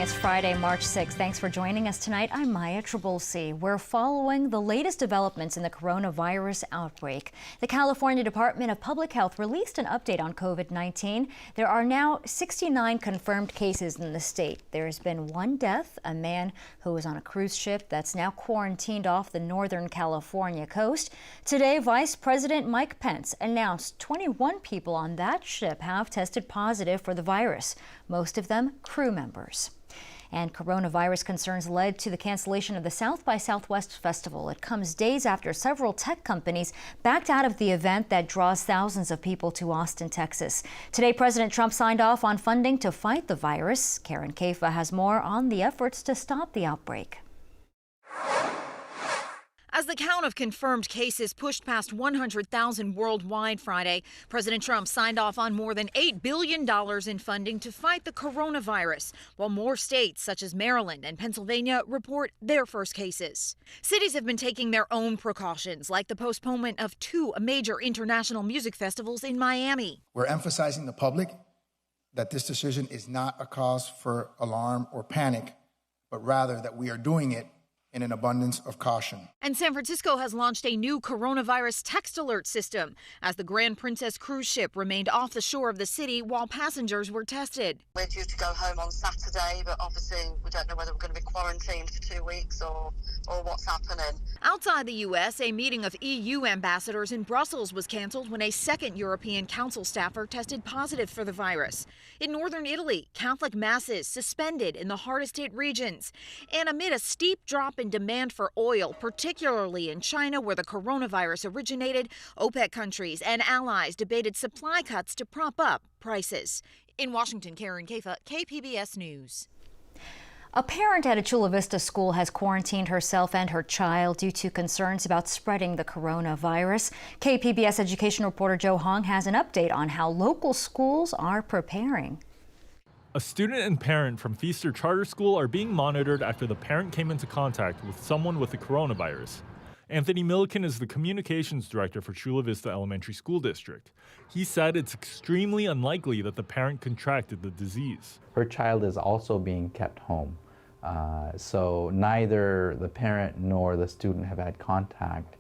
It's Friday, March 6th. Thanks for joining us tonight. I'm Maya Trabulsi. We're following the latest developments in the coronavirus outbreak. The California Department of Public Health released an update on COVID-19. There are now 69 confirmed cases in the state. There has been one death, a man who was on a cruise ship that's now quarantined off the Northern California coast. Today, Vice President Mike Pence announced 21 people on that ship have tested positive for the virus, most of them crew members. And coronavirus concerns led to the cancellation of the South by Southwest Festival. It comes days after several tech companies backed out of the event that draws thousands of people to Austin, Texas. Today, President Trump signed off on funding to fight the virus. Karen Kaifa has more on the efforts to stop the outbreak. As the count of confirmed cases pushed past 100,000 worldwide Friday, President Trump signed off on more than $8 billion in funding to fight the coronavirus, while more states such as Maryland and Pennsylvania report their first cases. Cities have been taking their own precautions, like the postponement of two major international music festivals in Miami. We're emphasizing the public that this decision is not a cause for alarm or panic, but rather that we are doing it in an abundance of caution. And San Francisco has launched a new coronavirus text alert system as the Grand Princess cruise ship remained off the shore of the city while passengers were tested. We're due to go home on Saturday, but obviously we don't know whether we're going to be quarantined for 2 weeks or what's happening. Outside the U.S., a meeting of EU ambassadors in Brussels was canceled when a second European Council staffer tested positive for the virus. In northern Italy, Catholic masses suspended in the hardest hit regions. And amid a steep drop in demand for oil, particularly in China where the coronavirus originated, OPEC countries and allies debated supply cuts to prop up prices. In Washington, Karen Kaifa, KPBS News. A parent at a Chula Vista school has quarantined herself and her child due to concerns about spreading the coronavirus. KPBS education reporter Joe Hong has an update on how local schools are preparing. A student and parent from Feaster Charter School are being monitored after the parent came into contact with someone with the coronavirus. Anthony Milliken is the communications director for Chula Vista Elementary School District. He said it's extremely unlikely that the parent contracted the disease. Her child is also being kept home. So neither the parent nor the student have had contact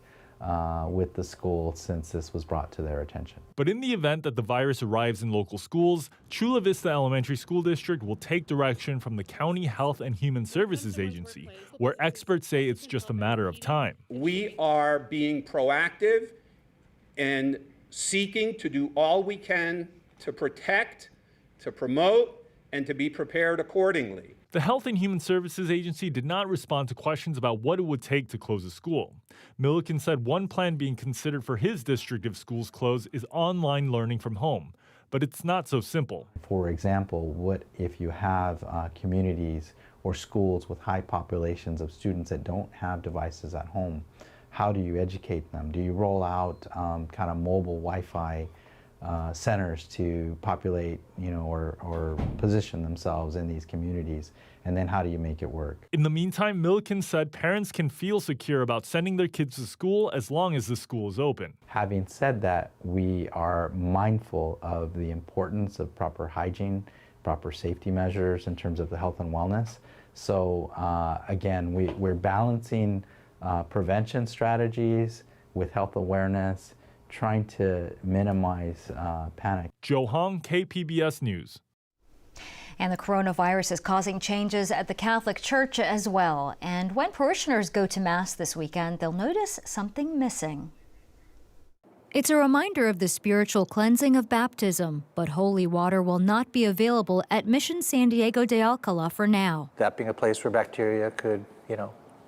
with the school since this was brought to their attention. But in the event that the virus arrives in local schools, Chula Vista Elementary School District will take direction from the County Health and Human Services Agency, where experts say it's just a matter of time. We are being proactive and seeking to do all we can to protect, to promote, and to be prepared accordingly. The Health and Human Services Agency did not respond to questions about what it would take to close a school. Milliken said one plan being considered for his district if schools close is online learning from home. But it's not so simple. For example, what if you have communities or schools with high populations of students that don't have devices at home? How do you educate them? Do you roll out kind of mobile Wi-Fi centers to populate, or position themselves in these communities? And then how do you make it work? In the meantime, Milliken said parents can feel secure about sending their kids to school as long as the school is open. Having said that, we are mindful of the importance of proper hygiene, proper safety measures in terms of the health and wellness. So again, we're balancing prevention strategies with health awareness, trying to minimize panic. Joe Hong, KPBS News. And the coronavirus is causing changes at the Catholic Church as well. And when parishioners go to Mass this weekend, they'll notice something missing. It's a reminder of the spiritual cleansing of baptism, but holy water will not be available at Mission San Diego de Alcala for now. That being a place where bacteria could,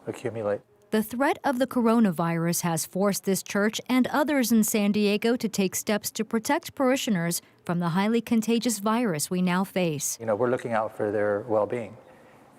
accumulate. The threat of the coronavirus has forced this church and others in San Diego to take steps to protect parishioners from the highly contagious virus we now face. We're looking out for their well-being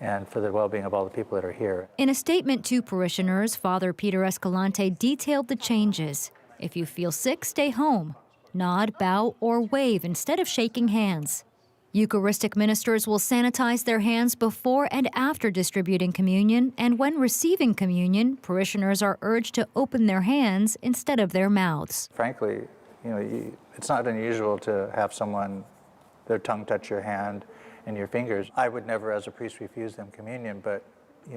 and for the well-being of all the people that are here. In a statement to parishioners, Father Peter Escalante detailed the changes. If you feel sick, stay home. Nod, bow, or wave instead of shaking hands. Eucharistic ministers will sanitize their hands before and after distributing communion, and when receiving communion, parishioners are urged to open their hands instead of their mouths. Frankly, it's not unusual to have someone, their tongue touch your hand, in your fingers. I would never, as a priest, refuse them communion, but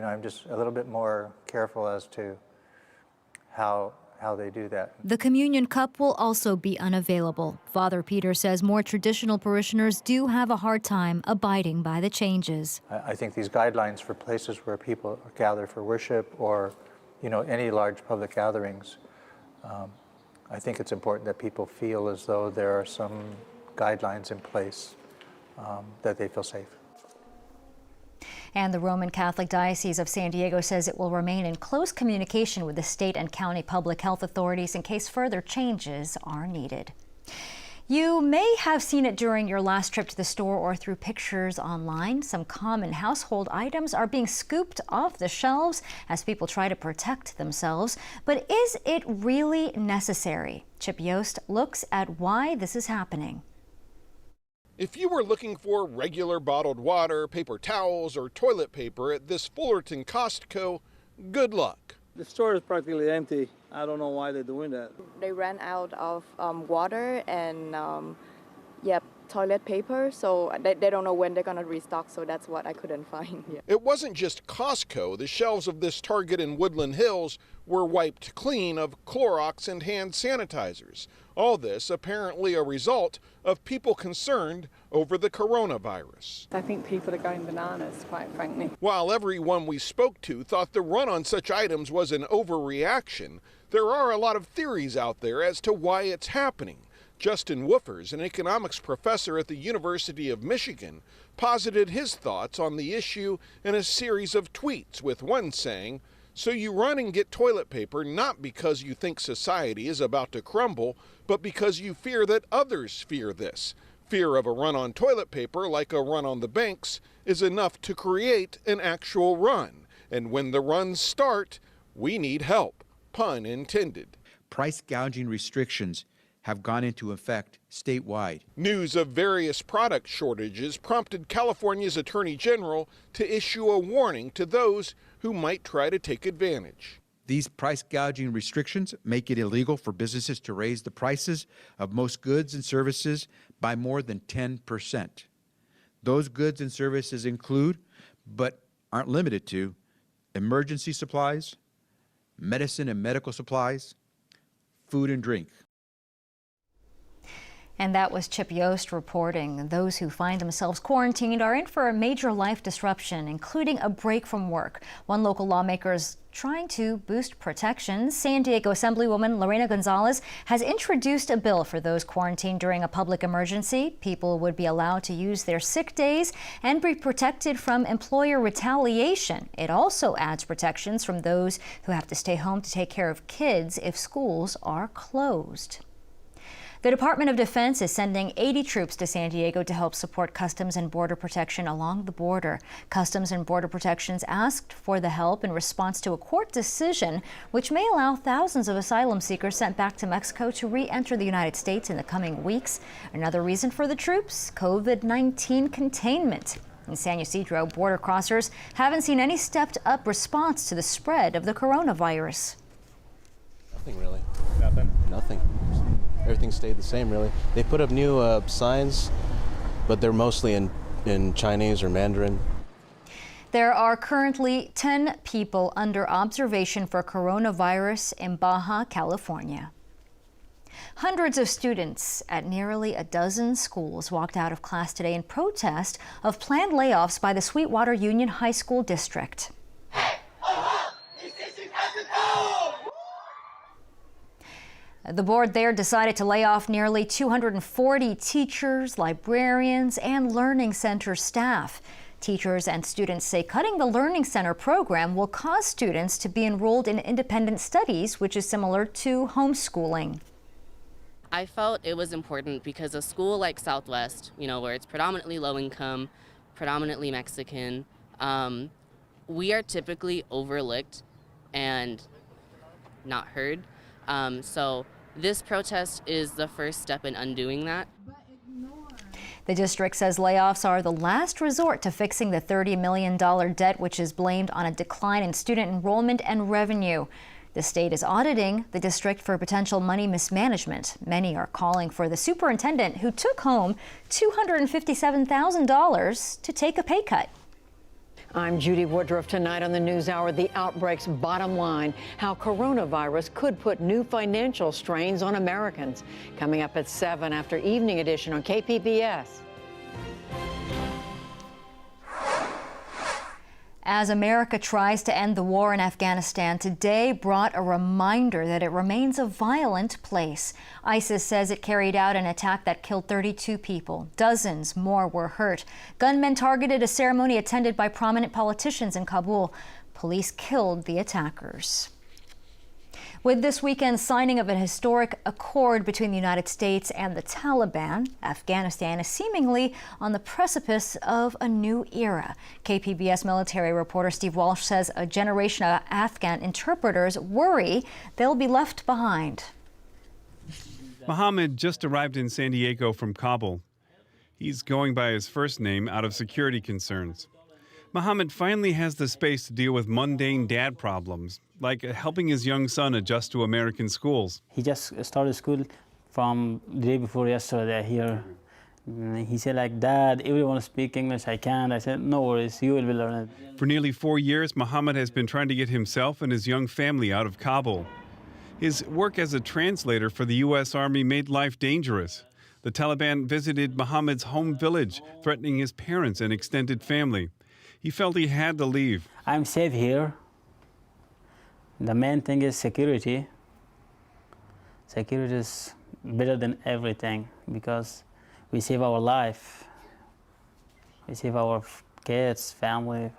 I'm just a little bit more careful as to how they do that. The communion cup will also be unavailable. Father Peter says more traditional parishioners do have a hard time abiding by the changes. I think these guidelines for places where people gather for worship or, any large public gatherings, I think it's important that people feel as though there are some guidelines in place that they feel safe. And the Roman Catholic Diocese of San Diego says it will remain in close communication with the state and county public health authorities in case further changes are needed. You may have seen it during your last trip to the store or through pictures online. Some common household items are being scooped off the shelves as people try to protect themselves. But is it really necessary? Chip Yost looks at why this is happening. If you were looking for regular bottled water, paper towels, or toilet paper at this Fullerton Costco, good luck. The store is practically empty. I don't know why they're doing that. They ran out of water and toilet paper, so they don't know when they're going to restock, so that's what I couldn't find. Yeah. It wasn't just Costco. The shelves of this Target in Woodland Hills were wiped clean of Clorox and hand sanitizers. All this apparently a result of people concerned over the coronavirus. I think people are going bananas, quite frankly. While everyone we spoke to thought the run on such items was an overreaction, there are a lot of theories out there as to why it's happening. Justin Woofers, an economics professor at the University of Michigan, posited his thoughts on the issue in a series of tweets, with one saying, "So you run and get toilet paper not because you think society is about to crumble, but because you fear that others fear this. Fear of a run on toilet paper, like a run on the banks, is enough to create an actual run. And when the runs start, we need help." Pun intended. Price gouging restrictions have gone into effect statewide. News of various product shortages prompted California's Attorney General to issue a warning to those who might try to take advantage. These price gouging restrictions make it illegal for businesses to raise the prices of most goods and services by more than 10%. Those goods and services include, but aren't limited to, emergency supplies, medicine and medical supplies, food and drink. And that was Chip Yost reporting. Those who find themselves quarantined are in for a major life disruption, including a break from work. One local lawmaker is trying to boost protections. San Diego Assemblywoman Lorena Gonzalez has introduced a bill for those quarantined during a public emergency. People would be allowed to use their sick days and be protected from employer retaliation. It also adds protections from those who have to stay home to take care of kids if schools are closed. The Department of Defense is sending 80 troops to San Diego to help support Customs and Border Protection along the border. Customs and Border Protection's asked for the help in response to a court decision which may allow thousands of asylum seekers sent back to Mexico to re-enter the United States in the coming weeks. Another reason for the troops, COVID-19 containment. In San Ysidro, border crossers haven't seen any stepped-up response to the spread of the coronavirus. Nothing really. Nothing. Everything stayed the same, really. They put up new signs, but they're mostly in Chinese or Mandarin. There are currently 10 people under observation for coronavirus in Baja California. Hundreds of students at nearly a dozen schools walked out of class today in protest of planned layoffs by the Sweetwater Union High School District. The board there decided to lay off nearly 240 teachers, librarians, and learning center staff. Teachers and students say cutting the Learning Center program will cause students to be enrolled in independent studies, which is similar to homeschooling. I felt it was important because a school like Southwest, where it's predominantly low income, predominantly Mexican, we are typically overlooked and not heard. So this protest is the first step in undoing that. The district says layoffs are the last resort to fixing the $30 million debt, which is blamed on a decline in student enrollment and revenue. The state is auditing the district for potential money mismanagement. Many are calling for the superintendent, who took home $257,000, to take a pay cut. I'm Judy Woodruff. Tonight on the NewsHour, the outbreak's bottom line, how coronavirus could put new financial strains on Americans. Coming up at 7 after Evening Edition on KPBS. As America tries to end the war in Afghanistan, today brought a reminder that it remains a violent place. ISIS says it carried out an attack that killed 32 people. Dozens more were hurt. Gunmen targeted a ceremony attended by prominent politicians in Kabul. Police killed the attackers. With this weekend's signing of a historic accord between the United States and the Taliban, Afghanistan is seemingly on the precipice of a new era. KPBS military reporter Steve Walsh says a generation of Afghan interpreters worry they'll be left behind. Mohammed just arrived in San Diego from Kabul. He's going by his first name out of security concerns. Mohammed finally has the space to deal with mundane dad problems, like helping his young son adjust to American schools. He just started school from the day before yesterday here. He said, like, Dad, everyone speaks English, I can't. I said, no worries, you will be learning. For nearly 4 years, Mohammed has been trying to get himself and his young family out of Kabul. His work as a translator for the U.S. Army made life dangerous. The Taliban visited Mohammed's home village, threatening his parents and extended family. He felt he had to leave. I'm safe here. The main thing is security. Security is better than everything because we save our life. We save our kids, family.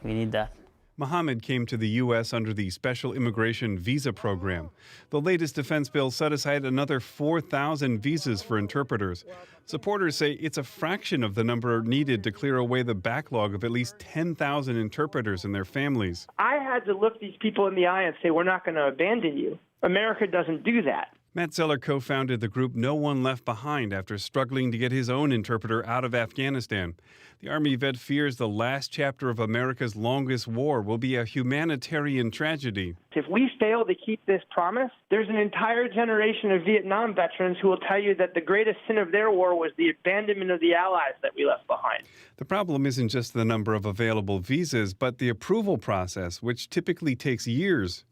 We need that. Mohammed came to the U.S. under the Special Immigration Visa Program. The latest defense bill set aside another 4,000 visas for interpreters. Supporters say it's a fraction of the number needed to clear away the backlog of at least 10,000 interpreters and their families. I had to look these people in the eye and say, we're not going to abandon you. America doesn't do that. Matt Zeller co-founded the group No One Left Behind after struggling to get his own interpreter out of Afghanistan. The Army vet fears the last chapter of America's longest war will be a humanitarian tragedy. If we fail to keep this promise, there's an entire generation of Vietnam veterans who will tell you that the greatest sin of their war was the abandonment of the allies that we left behind. The problem isn't just the number of available visas, but the approval process, which typically takes years.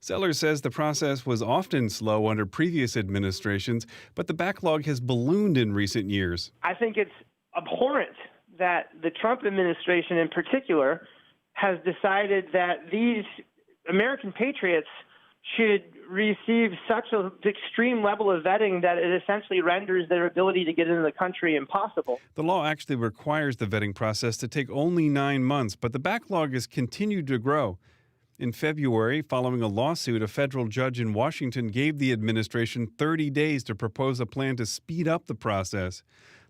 Zeller says the process was often slow under previous administrations, but the backlog has ballooned in recent years. I think it's abhorrent that the Trump administration in particular has decided that these American patriots should receive such an extreme level of vetting that it essentially renders their ability to get into the country impossible. The law actually requires the vetting process to take only 9 months, but the backlog has continued to grow. In February, following a lawsuit, a federal judge in Washington gave the administration 30 days to propose a plan to speed up the process.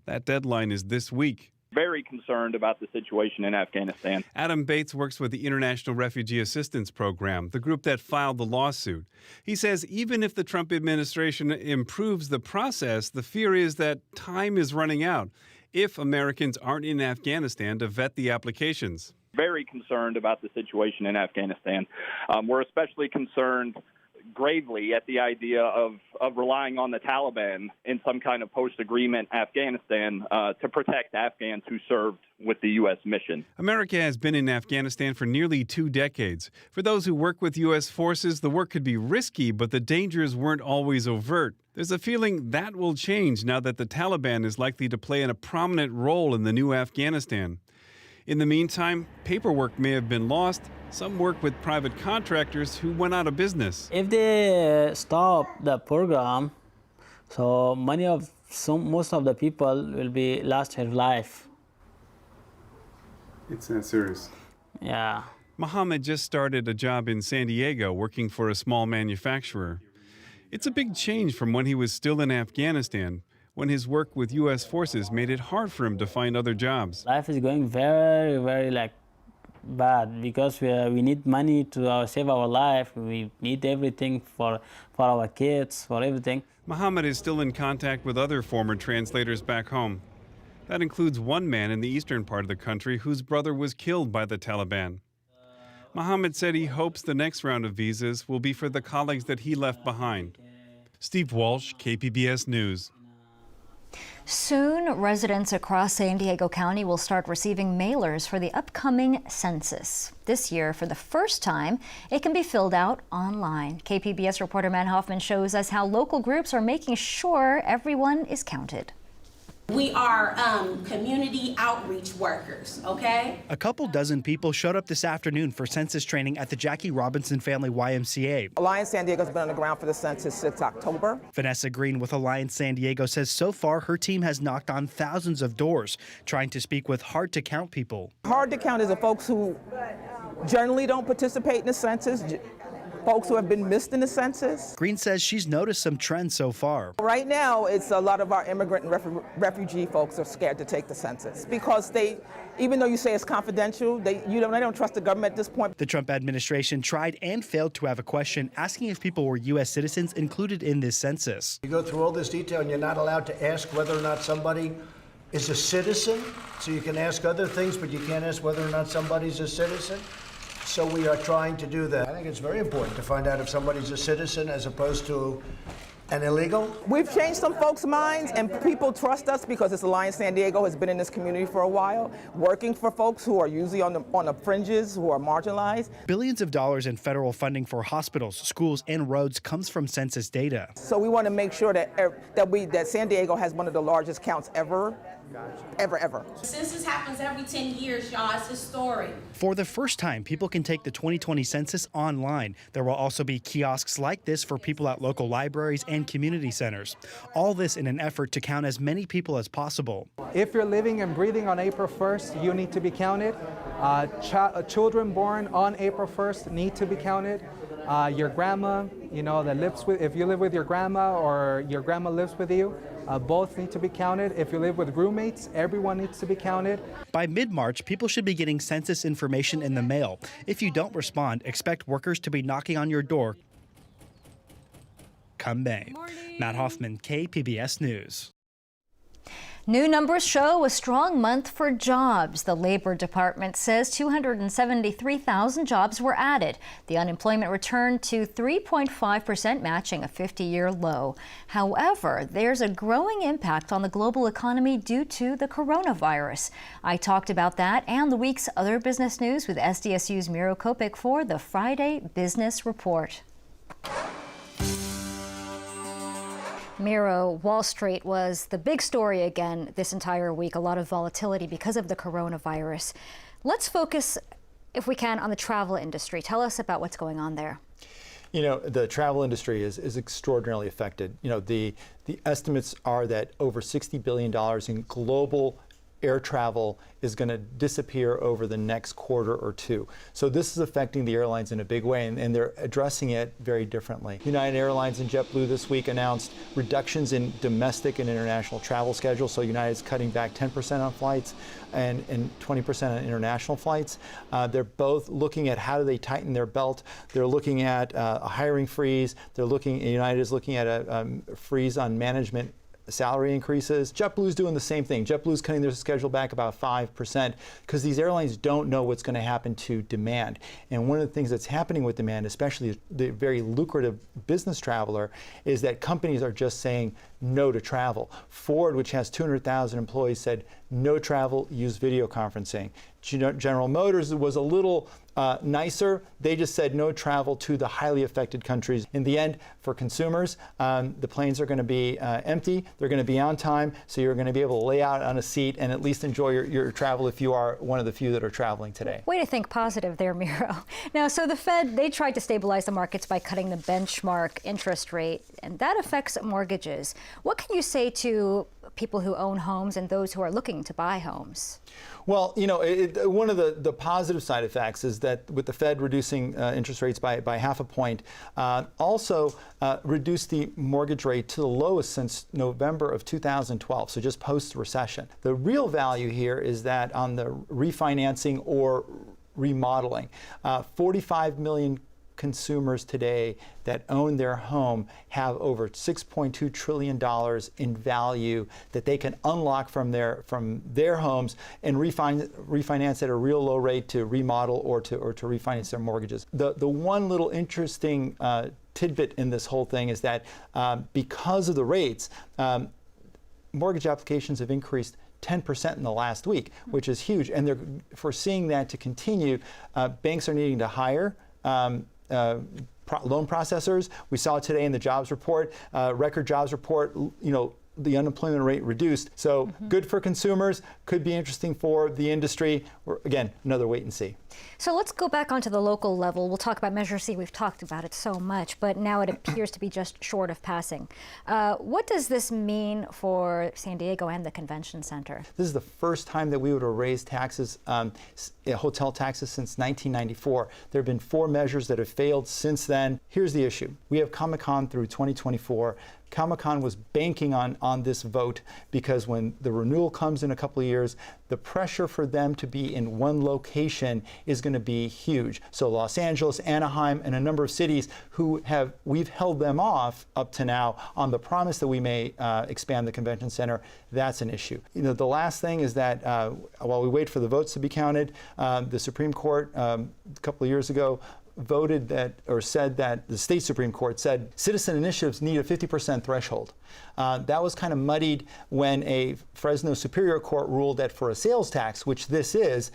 That deadline is this week. Very concerned about the situation in Afghanistan. Adam Bates works with the International Refugee Assistance Program, the group that filed the lawsuit. He says even if the Trump administration improves the process, the fear is that time is running out if Americans aren't in Afghanistan to vet the applications. Very concerned about the situation in Afghanistan. We're especially concerned gravely at the idea of relying on the Taliban in some kind of post-agreement Afghanistan to protect Afghans who served with the U.S. mission. America has been in Afghanistan for nearly 2 decades. For those who work with U.S. forces, the work could be risky, but the dangers weren't always overt. There's a feeling that will change now that the Taliban is likely to play a prominent role in the new Afghanistan. In the meantime, paperwork may have been lost. Some work with private contractors who went out of business. If they stop the program, so most of the people will be lost their life. It's that serious. Yeah. Mohammed just started a job in San Diego working for a small manufacturer. It's a big change from when he was still in Afghanistan, when his work with U.S. forces made it hard for him to find other jobs. Life is going very, very bad because we need money to save our life. We need everything for our kids, for everything. Mohammed is still in contact with other former translators back home. That includes one man in the eastern part of the country whose brother was killed by the Taliban. Mohammed said he hopes the next round of visas will be for the colleagues that he left behind. Steve Walsh, KPBS News. Soon, residents across San Diego County will start receiving mailers for the upcoming census. This year, for the first time, it can be filled out online. KPBS reporter Matt Hoffman shows us how local groups are making sure everyone is counted. We are community outreach workers, okay? A couple dozen people showed up this afternoon for census training at the Jackie Robinson Family YMCA. Alliance San Diego's been on the ground for the census since October. Vanessa Green with Alliance San Diego says so far her team has knocked on thousands of doors, trying to speak with hard-to-count people. Hard to count is the folks who generally don't participate in the census, folks who have been missed in the census. Green says she's noticed some trends so far. Right now, it's a lot of our immigrant and refugee folks are scared to take the census because even though you say it's confidential, they don't trust the government at this point. The Trump administration tried and failed to have a question asking if people were U.S. citizens included in this census. You go through all this detail and you're not allowed to ask whether or not somebody is a citizen. So you can ask other things, but you can't ask whether or not somebody's a citizen. So we are trying to do that. I think it's very important to find out if somebody's a citizen as opposed to an illegal. We've changed some folks' minds, and people trust us because this Alliance San Diego has been in this community for a while, working for folks who are usually on the fringes, who are marginalized. Billions of dollars in federal funding for hospitals, schools, and roads comes from census data. So we want to make sure that San Diego has one of the largest counts ever. Ever. Census happens every 10 years, y'all. It's historic. For the first time, people can take the 2020 census online. There will also be kiosks like this for people at local libraries and community centers. All this in an effort to count as many people as possible. If you're living and breathing on April 1st, you need to be counted. Children born on April 1st need to be counted. Your grandma, that lives with, if you live with your grandma or your grandma lives with you, both need to be counted. If you live with roommates, everyone needs to be counted. By mid-March, people should be getting census information in the mail. If you don't respond, expect workers to be knocking on your door come May. Matt Hoffman, KPBS News. New numbers show a strong month for jobs. The Labor Department says 273,000 jobs were added. The unemployment returned to 3.5%, matching a 50-year low. However, there's a growing impact on the global economy due to the coronavirus. I talked about that and the week's other business news with SDSU's Miro Kopik for the Friday Business Report. Miro, Wall Street was the big story again this entire week. A lot of volatility because of the coronavirus. Let's focus, if we can, on the travel industry. Tell us about what's going on there. The travel industry is extraordinarily affected. The estimates are that over $60 billion in global air travel is going to disappear over the next quarter or two. So this is affecting the airlines in a big way, and they're addressing it very differently. United Airlines and JetBlue this week announced reductions in domestic and international travel schedules. So United's cutting back 10% on flights and 20% on international flights. They're both looking at how do they tighten their belt. They're looking at a hiring freeze. United is looking at a freeze on management salary increases. JetBlue's doing the same thing. JetBlue's cutting their schedule back about 5% because these airlines don't know what's going to happen to demand. And one of the things that's happening with demand, especially the very lucrative business traveler, is that companies are just saying no to travel. Ford, which has 200,000 employees, said no travel, use video conferencing. General Motors was a little nicer. They just said no travel to the highly affected countries. In the end, for consumers, the planes are going to be empty. They're going to be on time, so you're going to be able to lay out on a seat and at least enjoy your travel if you are one of the few that are traveling today. Way to think positive there, Miro. Now, so the Fed, they tried to stabilize the markets by cutting the benchmark interest rate, and that affects mortgages. What can you say to people who own homes and those who are looking to buy homes? Well, one of the positive side effects is that with the Fed reducing interest rates by half a point, also reduced the mortgage rate to the lowest since November of 2012, so just post-recession. The real value here is that on the refinancing or remodeling, 45 million consumers today that own their home have over $6.2 trillion in value that they can unlock from their homes and refinance at a real low rate to remodel or to refinance their mortgages. The one little interesting tidbit in this whole thing is that because of the rates, mortgage applications have increased 10% in the last week, which is huge. And they're foreseeing that to continue. Banks are needing to hire loan processors. We saw today in the jobs report, record jobs report, the unemployment rate reduced. So good for consumers, could be interesting for the industry. Again, another wait and see. So let's go back onto the local level. We'll talk about Measure C. We've talked about it so much, but now it appears to be just short of passing. What does this mean for San Diego and the convention center? This is the first time that we would have raised taxes, hotel taxes, since 1994. There have been 4 measures that have failed since then. Here's the issue. We have Comic-Con through 2024. Comic-Con was banking on this vote because when the renewal comes in a couple of years, the pressure for them to be in one location is going to be huge. So Los Angeles, Anaheim, and a number of cities we've held them off up to now on the promise that we may expand the convention center. That's an issue. The last thing is that while we wait for the votes to be counted, the Supreme Court a couple of years ago voted that, or said that, the state Supreme Court said citizen initiatives need a 50% threshold. That was kind of muddied when a Fresno Superior Court ruled that for a sales tax, which this is,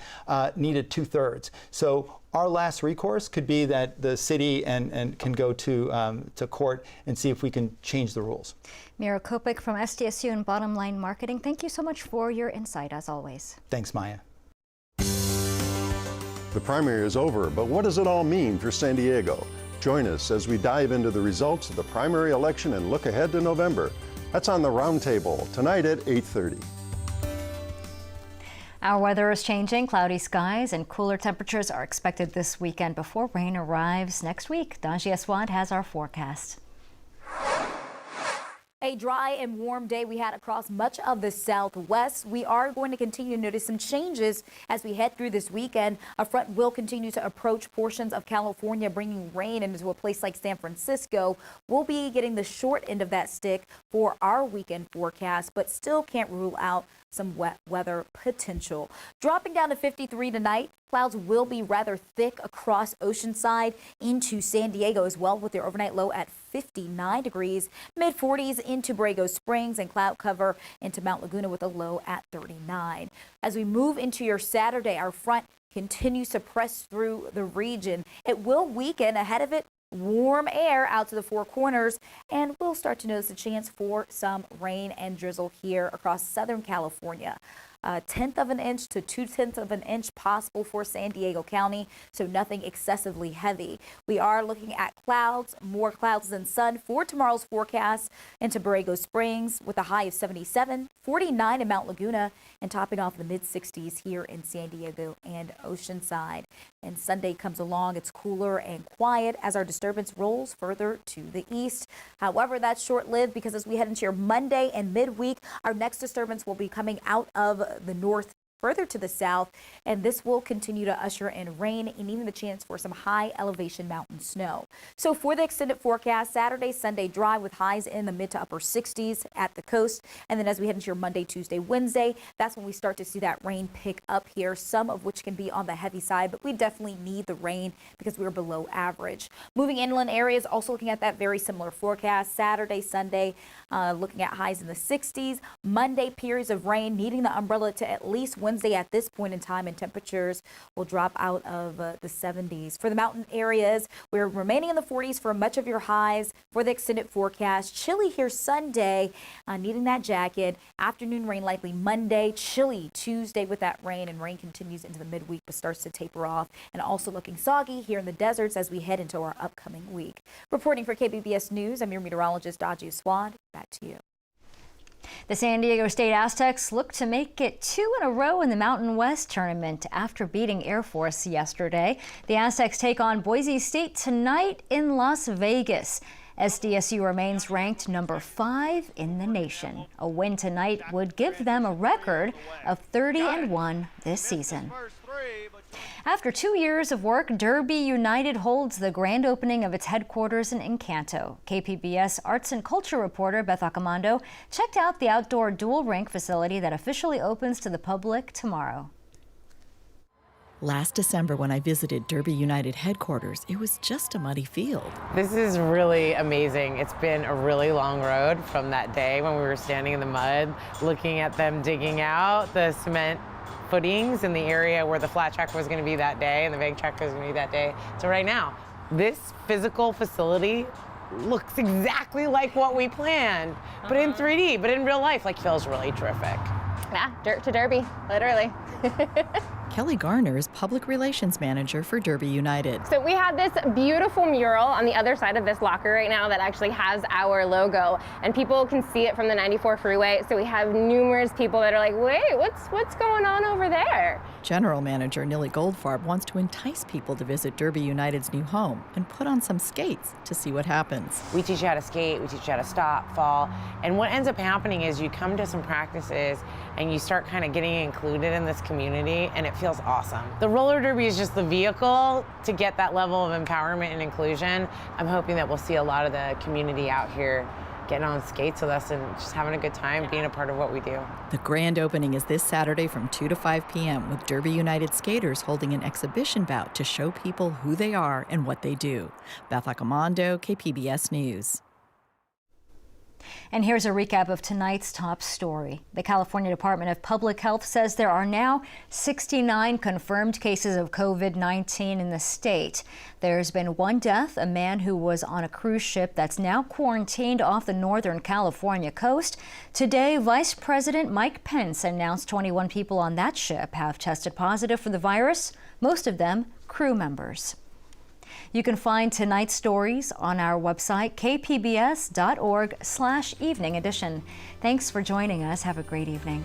needed 2/3. So our last recourse could be that the city and can go to court and see if we can change the rules. Mira Kopik from SDSU and Bottom Line Marketing, thank you so much for your insight, as always. Thanks, Maya. The primary is over, but what does it all mean for San Diego? Join us as we dive into the results of the primary election and look ahead to November. That's on the Roundtable tonight at 8:30. Our weather is changing. Cloudy skies and cooler temperatures are expected this weekend before rain arrives next week. Danji Aswad has our forecast. A dry and warm day we had across much of the Southwest. We are going to continue to notice some changes as we head through this weekend. A front will continue to approach portions of California, bringing rain into a place like San Francisco. We'll be getting the short end of that stick for our weekend forecast, but still can't rule out some wet weather potential. Dropping down to 53 tonight. Clouds will be rather thick across Oceanside into San Diego as well, with their overnight low at 59 degrees, mid-40s into Borrego Springs, and cloud cover into Mount Laguna with a low at 39. As we move into your Saturday, our front continues to press through the region. It will weaken. Ahead of it, warm air out to the Four Corners, and we'll start to notice a chance for some rain and drizzle here across Southern California. 1/10 of an inch to 2/10 of an inch possible for San Diego County, so nothing excessively heavy. We are looking at clouds, more clouds than sun for tomorrow's forecast into Borrego Springs with a high of 77, 49 in Mount Laguna, and topping off the mid-60s here in San Diego and Oceanside. And Sunday comes along, it's cooler and quiet as our disturbance rolls further to the east. However, that's short-lived because as we head into your Monday and midweek, our next disturbance will be coming out of the north further to the south, and this will continue to usher in rain and even the chance for some high elevation mountain snow. So for the extended forecast, Saturday, Sunday dry with highs in the mid to upper 60s at the coast. And then as we head into your Monday, Tuesday, Wednesday, that's when we start to see that rain pick up here, some of which can be on the heavy side, but we definitely need the rain because we're below average. Moving inland areas, also looking at that very similar forecast. Saturday, Sunday, looking at highs in the 60s. Monday, periods of rain, needing the umbrella to at least Wednesday at this point in time, and temperatures will drop out of the 70s. For the mountain areas, we're remaining in the 40s for much of your highs. For the extended forecast, chilly here Sunday, needing that jacket. Afternoon rain likely Monday, chilly Tuesday with that rain, and rain continues into the midweek but starts to taper off. And also looking soggy here in the deserts as we head into our upcoming week. Reporting for KBBS News, I'm your meteorologist, Daji Swad. Back to you. The San Diego State Aztecs look to make it 2 in a row in the Mountain West tournament after beating Air Force yesterday. The Aztecs take on Boise State tonight in Las Vegas. SDSU remains ranked number 5 in the nation. A win tonight would give them a record of 30-1 this season. After 2 years of work, Derby United holds the grand opening of its headquarters in Encanto. KPBS arts and culture reporter Beth Accomando checked out the outdoor dual rink facility that officially opens to the public tomorrow. Last December, when I visited Derby United headquarters, it was just a muddy field. This is really amazing. It's been a really long road from that day when we were standing in the mud, looking at them digging out the cement footings in the area where the flat track was going to be that day and the big track was going to be that day. So right now, this physical facility looks exactly like what we planned, but in 3D, but in real life, like, feels really terrific. Yeah, dirt to Derby, literally. Kelly Garner is public relations manager for Derby United. So we have this beautiful mural on the other side of this locker right now that actually has our logo, and people can see it from the 94 freeway. So we have numerous people that are like, wait, what's going on over there? General Manager Nilly Goldfarb wants to entice people to visit Derby United's new home and put on some skates to see what happens. We teach you how to skate, we teach you how to stop, fall, and what ends up happening is you come to some practices and you start kind of getting included in this community, and it feels awesome. The roller derby is just the vehicle to get that level of empowerment and inclusion. I'm hoping that we'll see a lot of the community out here getting on skates with us and just having a good time being a part of what we do. The grand opening is this Saturday from 2 to 5 p.m. with Derby United skaters holding an exhibition bout to show people who they are and what they do. Beth Accomando, KPBS News. And here's a recap of tonight's top story. The California Department of Public Health says there are now 69 confirmed cases of COVID-19 in the state. There's been one death, a man who was on a cruise ship that's now quarantined off the Northern California coast. Today, Vice President Mike Pence announced 21 people on that ship have tested positive for the virus, most of them crew members. You can find tonight's stories on our website, kpbs.org/evening edition. Thanks for joining us. Have a great evening.